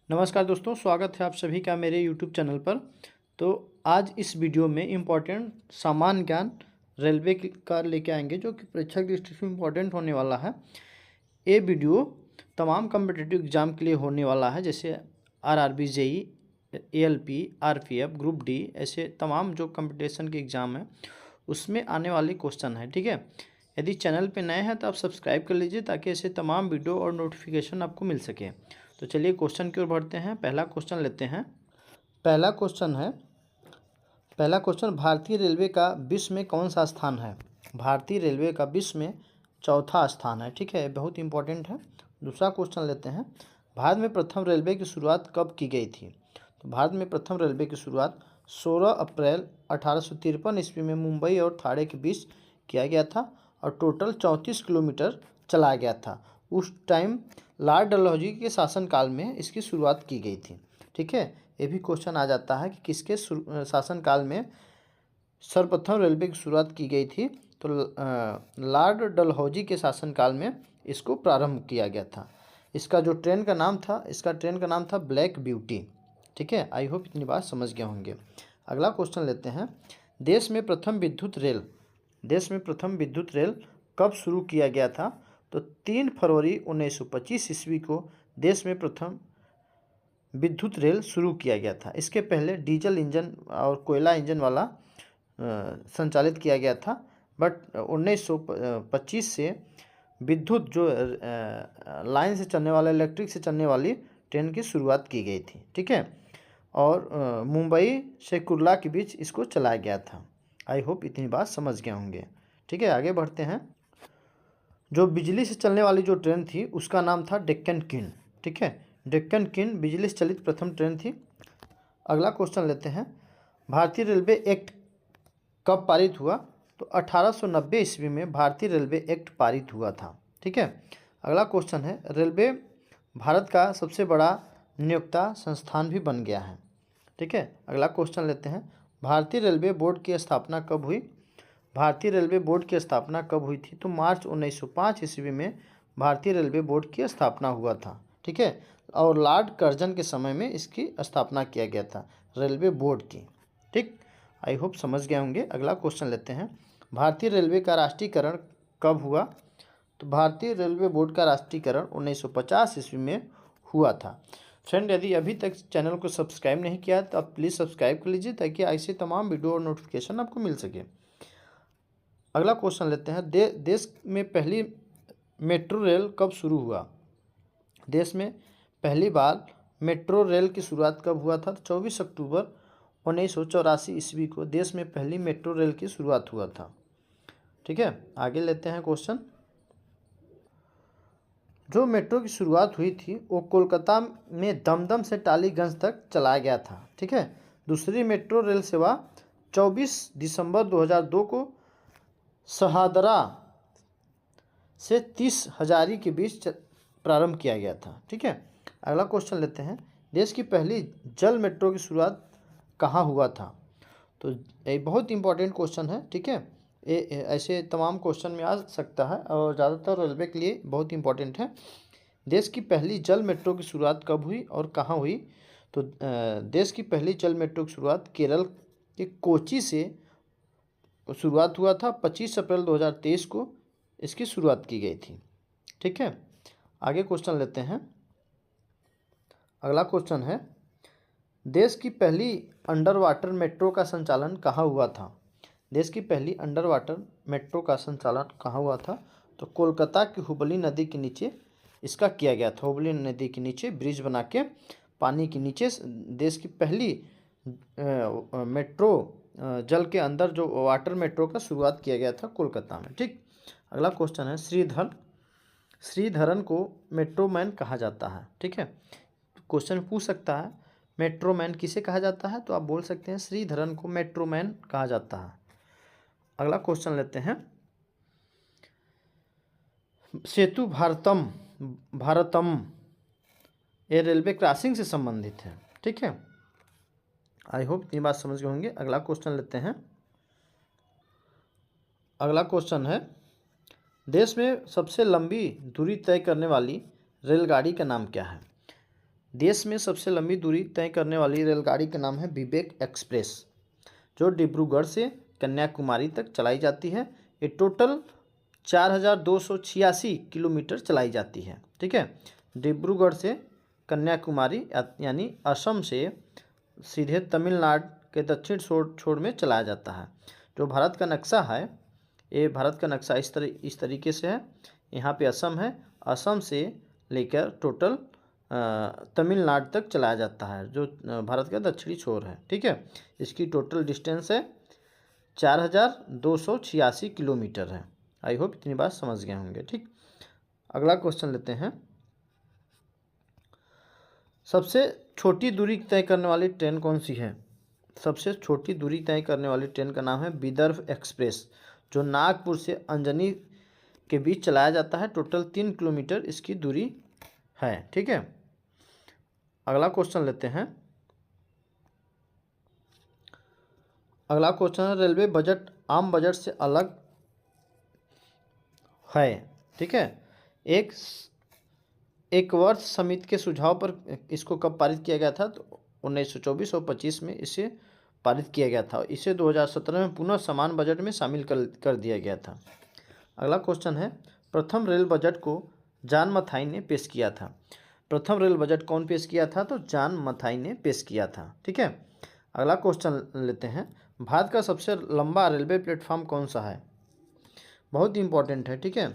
नमस्कार दोस्तों, स्वागत है आप सभी का मेरे YouTube चैनल पर। तो आज इस वीडियो में इम्पोर्टेंट सामान्य ज्ञान रेलवे का लेके आएंगे, जो कि परीक्षा की दृष्टि से इम्पोर्टेंट होने वाला है। ये वीडियो तमाम कम्पिटिटिव एग्जाम के लिए होने वाला है, जैसे RRB, JE, ALP, RPF, group D, ऐसे तमाम जो कंपटीशन के एग्ज़ाम हैं उसमें आने वाले क्वेश्चन है। ठीक है, यदि चैनल पे नए हैं तो आप सब्सक्राइब कर लीजिए, ताकि ऐसे तमाम वीडियो और नोटिफिकेशन आपको मिल सके। तो चलिए क्वेश्चन की ओर बढ़ते हैं। पहला क्वेश्चन लेते हैं। पहला क्वेश्चन है, पहला क्वेश्चन, भारतीय रेलवे का विश्व में कौन सा स्थान है? भारतीय रेलवे का विश्व में चौथा स्थान है। ठीक है, बहुत इंपॉर्टेंट है। दूसरा क्वेश्चन लेते हैं। भारत में प्रथम रेलवे की शुरुआत कब की गई थी? तो भारत में प्रथम रेलवे की शुरुआत 16 अप्रैल 1853 ईस्वी में मुंबई और थाने के बीच किया गया था, और टोटल 34 किलोमीटर चलाया गया था। उस टाइम लॉर्ड डलहौजी के शासनकाल में इसकी शुरुआत की गई थी। ठीक है, ये भी क्वेश्चन आ जाता है कि किसके शासनकाल में सर्वप्रथम रेलवे की शुरुआत की गई थी। तो लॉर्ड डलहौजी के शासनकाल में इसको प्रारंभ किया गया था। इसका जो ट्रेन का नाम था, इसका ट्रेन का नाम था ब्लैक ब्यूटी। ठीक है, आई होप इतनी बात समझ गए होंगे। अगला क्वेश्चन लेते हैं। देश में प्रथम विद्युत रेल कब शुरू किया गया था? तो 3 फरवरी 1925 ईस्वी को देश में प्रथम विद्युत रेल शुरू किया गया था। इसके पहले डीजल इंजन और कोयला इंजन वाला संचालित किया गया था, बट 1925 से विद्युत जो लाइन से चलने वाला, इलेक्ट्रिक से चलने वाली ट्रेन की शुरुआत की गई थी। ठीक है, और मुंबई से कुर्ला के बीच इसको चलाया गया था। आई होप इतनी बात समझ गए होंगे। ठीक है, आगे बढ़ते हैं। जो बिजली से चलने वाली जो ट्रेन थी उसका नाम था डेक्कन क्वीन। ठीक है, डेक्कन क्वीन बिजली से चलित प्रथम ट्रेन थी। अगला क्वेश्चन लेते हैं। भारतीय रेलवे एक्ट कब पारित हुआ? तो 1890 ईस्वी में भारतीय रेलवे एक्ट पारित हुआ था। ठीक है, अगला क्वेश्चन है, रेलवे भारत का सबसे बड़ा नियोक्ता संस्थान भी बन गया है। ठीक है, अगला क्वेश्चन लेते हैं। भारतीय रेलवे बोर्ड की स्थापना कब हुई? भारतीय रेलवे बोर्ड की स्थापना कब हुई थी? तो मार्च 1905 ईस्वी में भारतीय रेलवे बोर्ड की स्थापना हुआ था। ठीक है, और लॉर्ड कर्जन के समय में इसकी स्थापना किया गया था, रेलवे बोर्ड की। ठीक, आई होप समझ गए होंगे। अगला क्वेश्चन लेते हैं। भारतीय रेलवे का राष्ट्रीयकरण कब हुआ? तो भारतीय रेलवे बोर्ड का राष्ट्रीयकरण 1950 ईस्वी में हुआ था। फ्रेंड, यदि अभी तक चैनल को सब्सक्राइब नहीं किया तो आप प्लीज़ सब्सक्राइब कर लीजिए, ताकि ऐसे तमाम वीडियो और नोटिफिकेशन आपको मिल सके। अगला क्वेश्चन लेते हैं। देश में पहली मेट्रो रेल कब शुरू हुआ? देश में पहली बार मेट्रो रेल की शुरुआत कब हुआ था? तो 24 अक्टूबर 1984 ईस्वी को देश में पहली मेट्रो रेल की शुरुआत हुआ था। ठीक है, आगे लेते हैं क्वेश्चन। जो मेट्रो की शुरुआत हुई थी वो कोलकाता में दमदम से टालीगंज तक चलाया गया था। ठीक है, दूसरी मेट्रो रेल सेवा 24 दिसंबर 2002 को शहादरा से 30 हजारी के बीच प्रारंभ किया गया था। ठीक है, अगला क्वेश्चन लेते हैं। देश की पहली जल मेट्रो की शुरुआत कहाँ हुआ था? तो ये बहुत इंपॉर्टेंट क्वेश्चन है। ठीक है, ये ऐसे तमाम क्वेश्चन में आ सकता है, और ज़्यादातर रेलवे के लिए बहुत इंपॉर्टेंट है। देश की पहली जल मेट्रो की शुरुआत कब हुई और कहाँ हुई? तो देश की पहली जल मेट्रो की शुरुआत केरल के कोची से शुरुआत हुआ था। 25 अप्रैल 2023 को इसकी शुरुआत की गई थी। ठीक है, आगे क्वेश्चन लेते हैं। अगला क्वेश्चन है, देश की पहली अंडर वाटर मेट्रो का संचालन कहाँ हुआ था? देश की पहली अंडर वाटर मेट्रो का संचालन कहाँ हुआ था? तो कोलकाता की हुबली नदी के नीचे इसका किया गया था। हुबली नदी के नीचे ब्रिज बना के पानी के नीचे देश की पहली मेट्रो जल के अंदर जो वाटर मेट्रो का शुरुआत किया गया था कोलकाता में। ठीक, अगला क्वेश्चन है। श्रीधरन को मेट्रो मैन कहा जाता है। ठीक है, क्वेश्चन पूछ सकता है मेट्रो मैन किसे कहा जाता है, तो आप बोल सकते हैं श्रीधरन को मेट्रो मैन कहा जाता है। अगला क्वेश्चन लेते हैं। सेतु भारतम ये रेलवे क्रॉसिंग से संबंधित है। ठीक है, आई होप ये बात समझ गए होंगे। अगला क्वेश्चन लेते हैं। अगला क्वेश्चन है, देश में सबसे लंबी दूरी तय करने वाली रेलगाड़ी का नाम क्या है? देश में सबसे लंबी दूरी तय करने वाली रेलगाड़ी का नाम है विवेक एक्सप्रेस, जो डिब्रूगढ़ से कन्याकुमारी तक चलाई जाती है। ये टोटल 4,286 किलोमीटर चलाई जाती है। ठीक है, डिब्रूगढ़ से कन्याकुमारी यानी असम से सीधे तमिलनाडु के दक्षिण छोर में चलाया जाता है। जो भारत का नक्शा है, ये भारत का नक्शा इस तरीके से है। यहाँ पे असम है, असम से लेकर टोटल तमिलनाडु तक चलाया जाता है, जो भारत का दक्षिणी छोर है। ठीक है, इसकी टोटल डिस्टेंस है 4,286 किलोमीटर है। आई होप इतनी बात समझ गए होंगे। ठीक, अगला क्वेश्चन लेते हैं। सबसे छोटी दूरी तय करने वाली ट्रेन कौन सी है? सबसे छोटी दूरी तय करने वाली ट्रेन का नाम है विदर्भ एक्सप्रेस, जो नागपुर से अंजनी के बीच चलाया जाता है। टोटल 3 किलोमीटर इसकी दूरी है। ठीक है, अगला क्वेश्चन लेते हैं। अगला क्वेश्चन है, रेलवे बजट आम बजट से अलग है। ठीक है, एक वर्ष समिति के सुझाव पर इसको कब पारित किया गया था? तो 1924 और 25 में इसे पारित किया गया था। इसे 2017 में पुनः समान बजट में शामिल कर दिया गया था। अगला क्वेश्चन है, प्रथम रेल बजट को जॉन मथाई ने पेश किया था। प्रथम रेल बजट कौन पेश किया था? तो जॉन मथाई ने पेश किया था। ठीक है, अगला क्वेश्चन लेते हैं। भारत का सबसे लंबा रेलवे प्लेटफॉर्म कौन सा है? बहुत इंपॉर्टेंट है। ठीक है,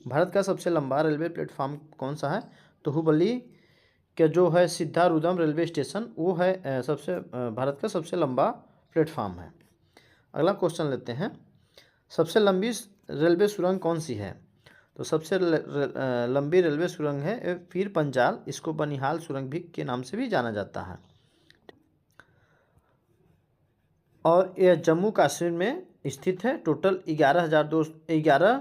भारत का सबसे लंबा रेलवे प्लेटफॉर्म कौन सा है? तो हुबली के जो है सिद्धारूधम रेलवे स्टेशन, वो है भारत का सबसे लंबा प्लेटफॉर्म है। अगला क्वेश्चन लेते हैं। सबसे लंबी रेलवे सुरंग कौन सी है? तो सबसे लंबी रेलवे सुरंग है पीर पंजाल, इसको बनिहाल सुरंग भी के नाम से भी जाना जाता है। और यह जम्मू कश्मीर में स्थित है। टोटल 11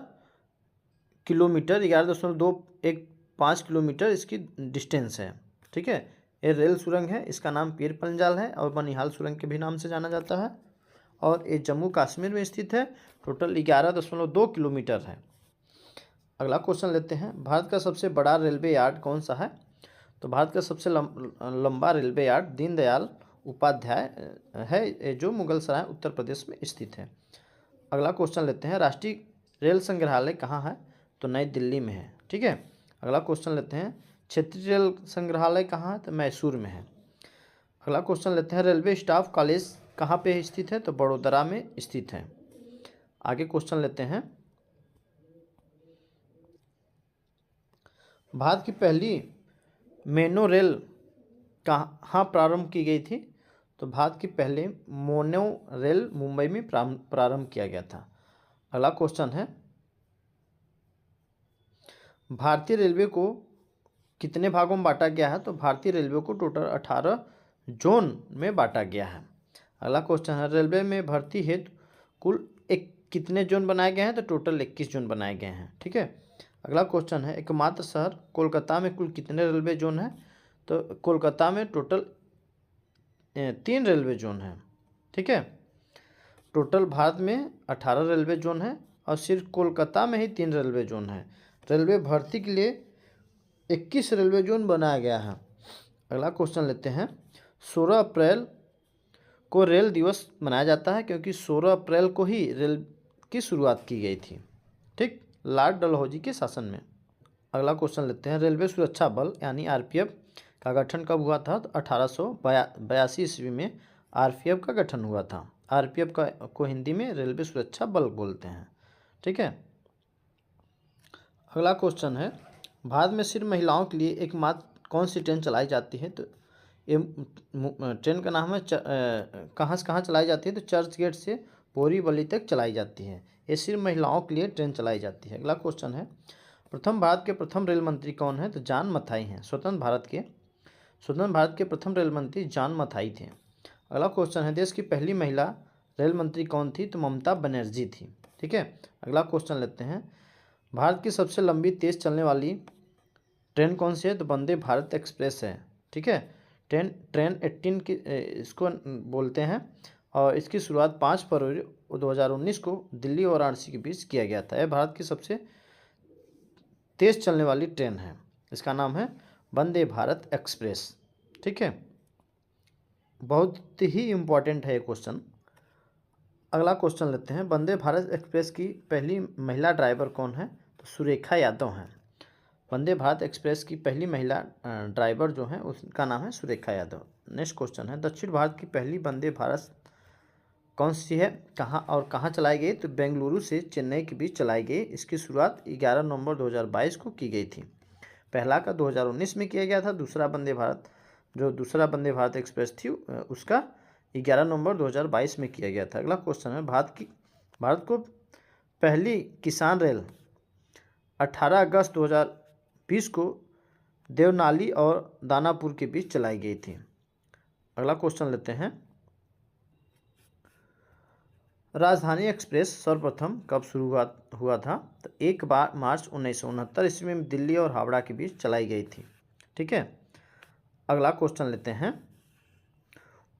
किलोमीटर 11.215 किलोमीटर इसकी डिस्टेंस है। ठीक है, ये रेल सुरंग है, इसका नाम पीर पंजाल है और बनिहाल सुरंग के भी नाम से जाना जाता है। और ये जम्मू कश्मीर में स्थित है। टोटल 11.2 किलोमीटर है। अगला क्वेश्चन लेते हैं। भारत का सबसे बड़ा रेलवे यार्ड कौन सा है? तो भारत का सबसे लंबा रेलवे यार्ड दीनदयाल उपाध्याय है, जो मुगल सराय उत्तर प्रदेश में स्थित है। अगला क्वेश्चन लेते हैं। राष्ट्रीय रेल संग्रहालय कहाँ है? तो नई दिल्ली में है। ठीक है, अगला क्वेश्चन लेते हैं। क्षेत्रीय रेल संग्रहालय कहाँ है? तो मैसूर में है। अगला क्वेश्चन लेते हैं। रेलवे स्टाफ कॉलेज कहाँ पे स्थित है? तो बड़ोदरा में स्थित है। आगे क्वेश्चन लेते हैं। भारत की पहली मेनो रेल कहाँ प्रारंभ की गई थी? तो भारत की पहले मोनो रेल मुंबई में प्रारंभ किया गया था। अगला क्वेश्चन है। भारतीय रेलवे को कितने भागों में बांटा गया है? तो भारतीय रेलवे को टोटल 18 जोन में बांटा गया है। अगला क्वेश्चन है। रेलवे में भर्ती हेतु कुल कितने जोन बनाए गए हैं? तो टोटल 21 जोन बनाए गए हैं। ठीक है, अगला क्वेश्चन है। एकमात्र शहर कोलकाता में कुल कितने रेलवे जोन हैं? तो कोलकाता में टोटल 3 रेलवे जोन हैं। ठीक है, टोटल भारत में 18 रेलवे जोन हैं और सिर्फ कोलकाता में ही 3 रेलवे जोन हैं। रेलवे भर्ती के लिए 21 रेलवे जोन बनाया गया है। अगला क्वेश्चन लेते हैं। 16 अप्रैल को रेल दिवस मनाया जाता है क्योंकि 16 अप्रैल को ही रेल की शुरुआत की गई थी। ठीक, लॉर्ड डलहौजी के शासन में। अगला क्वेश्चन लेते हैं। रेलवे सुरक्षा बल यानी आरपीएफ का गठन कब हुआ था? तो 1882 ईस्वी में आरपीएफ का गठन हुआ था। आरपीएफ को हिंदी में रेलवे सुरक्षा बल बोलते हैं। ठीक है, अगला क्वेश्चन है। भारत में सिर्फ महिलाओं के लिए एकमात्र कौन सी ट्रेन चलाई जाती है? तो ये ट्रेन का नाम है कहाँ से कहाँ चलाई जाती है? तो चर्च गेट से बोरीवली तक चलाई जाती है। ये सिर्फ महिलाओं के लिए ट्रेन चलाई जाती है। अगला क्वेश्चन है। भारत के प्रथम रेल मंत्री कौन है? तो जॉन मथाई हैं। स्वतंत्र भारत के प्रथम रेल मंत्री जॉन मथाई थे। अगला क्वेश्चन है। देश की पहली महिला रेल मंत्री कौन थी? तो ममता बनर्जी थी। ठीक है, अगला क्वेश्चन लेते हैं। भारत की सबसे लंबी तेज चलने वाली ट्रेन कौन सी है? तो वंदे भारत एक्सप्रेस है। ठीक है, ट्रेन 18 की इसको बोलते हैं और इसकी शुरुआत 5 फरवरी 2019 को दिल्ली और वाराणसी के बीच किया गया था। यह भारत की सबसे तेज़ चलने वाली ट्रेन है। इसका नाम है वंदे भारत एक्सप्रेस। ठीक है, बहुत ही इम्पोर्टेंट है ये क्वेश्चन। अगला क्वेश्चन लेते हैं, वंदे भारत एक्सप्रेस की पहली महिला ड्राइवर कौन है? तो सुरेखा यादव हैं। वंदे भारत एक्सप्रेस की पहली महिला ड्राइवर जो है उसका नाम है सुरेखा यादव। नेक्स्ट क्वेश्चन है, दक्षिण भारत की पहली वंदे भारत कौन सी है, कहाँ और कहाँ चलाई गई? तो बेंगलुरु से चेन्नई के बीच चलाई गई। इसकी शुरुआत 11 नवंबर 2022 को की गई थी। पहला का 2019 में किया गया था। दूसरा वंदे भारत एक्सप्रेस थी उसका 11 नवंबर 2022 में किया गया था। अगला क्वेश्चन है, भारत को पहली किसान रेल 18 अगस्त 2020 को देवनाली और दानापुर के बीच चलाई गई थी। अगला क्वेश्चन लेते हैं, राजधानी एक्सप्रेस सर्वप्रथम कब शुरू हुआ था? तो 1 मार्च 1969 ईस्वी में दिल्ली और हावड़ा के बीच चलाई गई थी। ठीक है, अगला क्वेश्चन लेते हैं,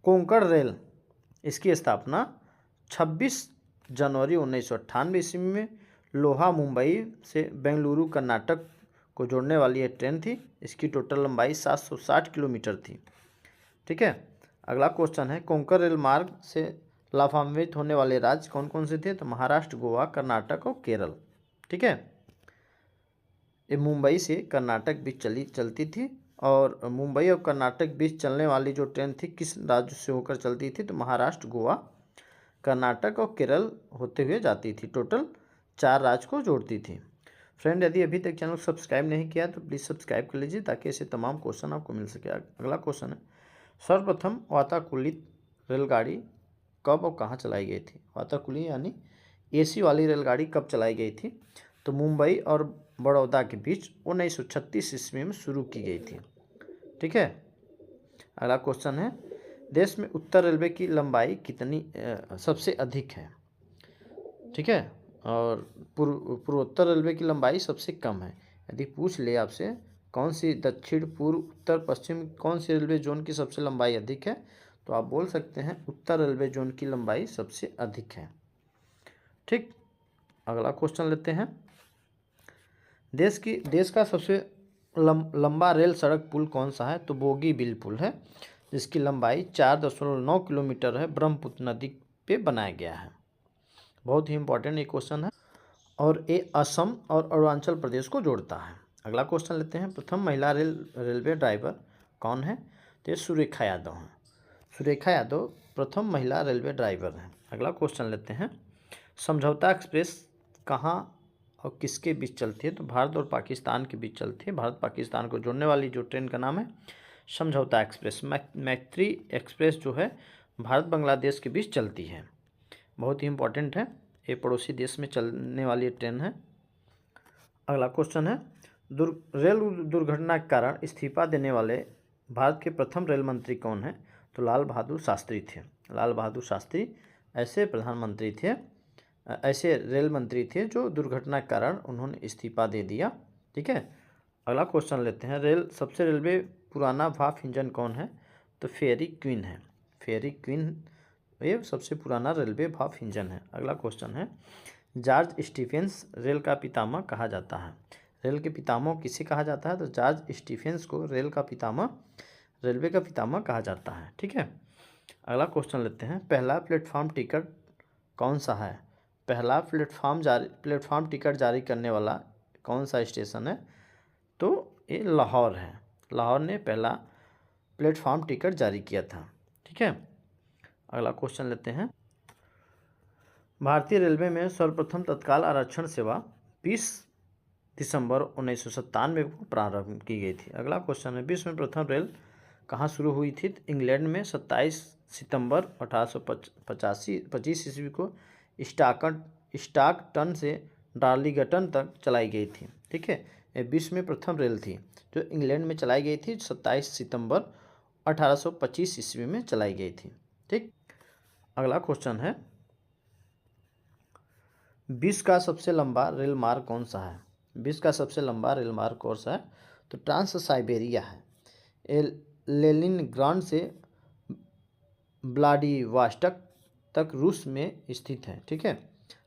कोंकण रेल इसकी स्थापना 26 जनवरी 1998 ईस्वी में लोहा मुंबई से बेंगलुरु कर्नाटक को जोड़ने वाली ये ट्रेन थी। इसकी टोटल लंबाई 760 किलोमीटर थी। ठीक है, अगला क्वेश्चन है, कोंकण रेल मार्ग से लाभान्वित होने वाले राज्य कौन कौन से थे? तो महाराष्ट्र, गोवा, कर्नाटक और केरल। ठीक है, ये मुंबई से कर्नाटक बीच चलती थी। और मुंबई और कर्नाटक बीच चलने वाली जो ट्रेन थी किस राज्य से होकर चलती थी? तो महाराष्ट्र, गोवा, कर्नाटक और केरल होते हुए जाती थी। टोटल 4 राज्य को जोड़ती थी। फ्रेंड, यदि अभी तक चैनल को सब्सक्राइब नहीं किया तो प्लीज़ सब्सक्राइब कर लीजिए ताकि ऐसे तमाम क्वेश्चन आपको मिल सके। अगला क्वेश्चन है, सर्वप्रथम वातानुकूलित रेलगाड़ी कब और कहाँ चलाई गई थी? वातानुकूलित यानी एसी वाली रेलगाड़ी कब चलाई गई थी? तो मुंबई और बड़ौदा के बीच 1936 ईस्वी में शुरू की गई थी। ठीक है, अगला क्वेश्चन है, देश में उत्तर रेलवे की लंबाई कितनी सबसे अधिक है? ठीक है, और पूर्वोत्तर रेलवे की लंबाई सबसे कम है। यदि पूछ ले आपसे कौन सी दक्षिण, पूर्व, उत्तर, पश्चिम कौन सी रेलवे जोन की सबसे लंबाई अधिक है, तो आप बोल सकते हैं उत्तर रेलवे जोन की लंबाई सबसे अधिक है। ठीक, अगला क्वेश्चन लेते हैं, देश का सबसे लंबा रेल सड़क पुल कौन सा है? तो बोगीबील पुल है, जिसकी लंबाई 4.9 किलोमीटर है। ब्रह्मपुत्र नदी पे बनाया गया है। बहुत ही इंपॉर्टेंट ये क्वेश्चन है और ये असम और अरुणाचल प्रदेश को जोड़ता है। अगला क्वेश्चन लेते हैं, प्रथम महिला रेलवे ड्राइवर कौन है? तो ये सुरेखा यादव हैं। सुरेखा यादव प्रथम महिला रेलवे ड्राइवर हैं। अगला क्वेश्चन लेते हैं, समझौता एक्सप्रेस कहाँ और किसके बीच चलती है? तो भारत और पाकिस्तान के बीच चलती है। भारत पाकिस्तान को जोड़ने वाली जो ट्रेन का नाम है समझौता एक्सप्रेस। मैत्री एक्सप्रेस जो है भारत बांग्लादेश के बीच चलती है। बहुत ही इंपॉर्टेंट है, ये पड़ोसी देश में चलने वाली ट्रेन है। अगला क्वेश्चन है, रेल दुर्घटना के कारण इस्तीफा देने वाले भारत के प्रथम रेल मंत्री कौन है? तो लाल बहादुर शास्त्री थे। लाल बहादुर शास्त्री ऐसे प्रधानमंत्री थे, ऐसे रेल मंत्री थे जो दुर्घटना के कारण उन्होंने इस्तीफा दे दिया। ठीक है, अगला क्वेश्चन लेते हैं, सबसे रेलवे पुराना भाप इंजन कौन है? तो फेरी क्वीन है। फेरी क्वीन ये सबसे पुराना रेलवे भाप इंजन है। अगला क्वेश्चन है, जॉर्ज स्टीफेंस रेल का पितामह कहा जाता है। रेल के पितामह किसे कहा जाता है? तो जॉर्ज स्टीफेंस को रेलवे का पितामह कहा जाता है। ठीक है, अगला क्वेश्चन लेते हैं, पहला प्लेटफॉर्म टिकट कौन सा है? पहला प्लेटफॉर्म टिकट जारी करने वाला कौन सा स्टेशन है? तो ये लाहौर है। लाहौर ने पहला प्लेटफॉर्म टिकट जारी किया था। ठीक है, अगला क्वेश्चन लेते हैं, भारतीय रेलवे में सर्वप्रथम तत्काल आरक्षण सेवा 20 दिसंबर 1997 को प्रारंभ की गई थी। अगला क्वेश्चन है, विश्व में प्रथम रेल कहाँ शुरू हुई थी? तो इंग्लैंड में 27 सितंबर 1825 ईस्वी को स्टॉकटन से डार्लिंगटन तक चलाई गई थी। ठीक है, ये विश्व में प्रथम रेल थी जो इंग्लैंड में चलाई गई थी। 27 सितंबर 1825 ईस्वी में चलाई गई थी। ठीक, अगला क्वेश्चन है, विश्व का सबसे लंबा रेल मार्ग कौन सा है? विश्व का सबसे लंबा रेल मार्ग कौन सा है? तो ट्रांस साइबेरिया है। ये लेनिनग्राड से व्लादिवोस्टोक तक रूस में स्थित है। ठीक है,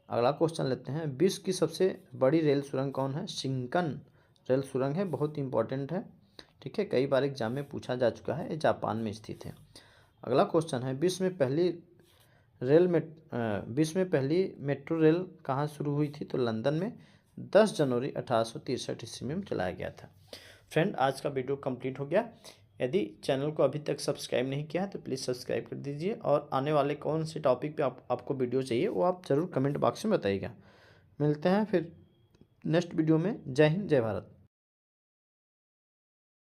अगला क्वेश्चन लेते हैं, विश्व की सबसे बड़ी रेल सुरंग कौन है? शिंकन रेल सुरंग है, बहुत इंपॉर्टेंट है। ठीक है, कई बार एग्जाम में पूछा जा चुका है, ये जापान में स्थित है। अगला क्वेश्चन है, विश्व में पहली मेट्रो रेल कहाँ शुरू हुई थी? तो लंदन में 10 जनवरी 1863 ईस्वी में चलाया गया था। फ्रेंड, आज का वीडियो कंप्लीट हो गया। यदि चैनल को अभी तक सब्सक्राइब नहीं किया है तो प्लीज़ सब्सक्राइब कर दीजिए, और आने वाले कौन से टॉपिक पे आपको वीडियो चाहिए वो आप ज़रूर कमेंट बॉक्स में बताइएगा। मिलते हैं फिर नेक्स्ट वीडियो में। जय हिंद, जय भारत।